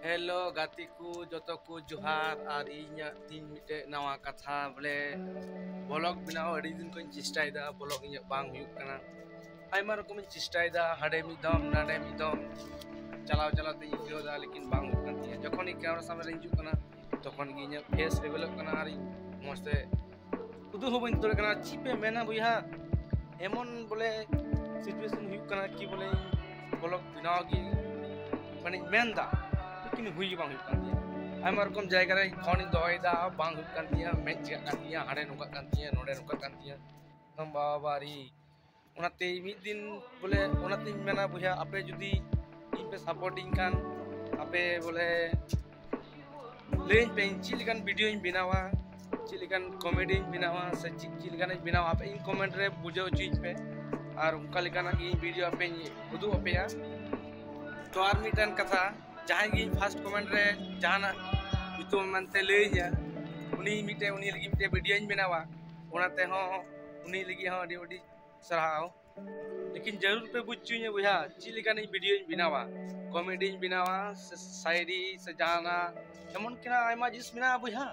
hello गाती को जतो को जोहार और इnya तीन मिटे नवा कथा बोले ब्लॉग बनाओ अड़ी दिन को चेष्टायदा ब्लॉग इnya बांग हुयुग कना आयमा रकम चेष्टायदा हाडे मिदम नाडे मिदम चलाव चलाव ते वीडियो लेकिन बांग हुयुग कन तिया जखन कैमरा सामने रे हिजुग कना तखन गे इnya फेस डेवलप कना और मस्ते उदु हो बइन तोरे कना चिपे मेना बुया एमन बोले सिचुएशन हुयुग कना कि बोले ब्लॉग बनाओ की माने मेनदा लेकिन हुई बांग हुयुग कन तिया आयमा रकम जायगा रे फोन इन दोयदा बांग हुयुग कन तिया मेन चिका कन तिया हाडे नुका कन तिया नोडे नुका कन तिया हम बाबारी उनाते मिद दिन बोले उनाते मेना बुया आपे जुदी इन पे सपोर्टिंग कान आपे बोले लेन पे चिलिकन वीडियो इन बनावा चिलिकन कॉमेडी इन बनावा से चिलिकन इन बनावा आपे इन कमेंट रे बुझो चीज पे और उनका लिखाना इन वीडियो आपे उदू अपेया तो आर मिटन कथा जहां गी फर्स्ट कमेंट रे जहाना बितु मनते लेया उनी मिटे उनी लगी मिटे वीडियो इन बनावा उनाते हो उनी लगी हो डिओडी सराहाओ लेकिन जरूर पे बुझुने बुया चिलिकन इन वीडियो इन बनावा कॉमेडी इन बनावा शायरी से जाना एमन केना आयमा जिस बिना बुया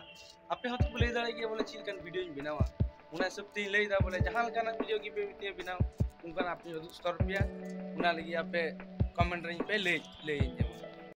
आपे हत बोले दाड़े के बोले चिलिकन वीडियो इन बनावा उना सब तीन ले दा बोले जहां काना वीडियो की पे बनाओ उनका आपने ₹100 उना लगी आपे कमेंट रे पे ले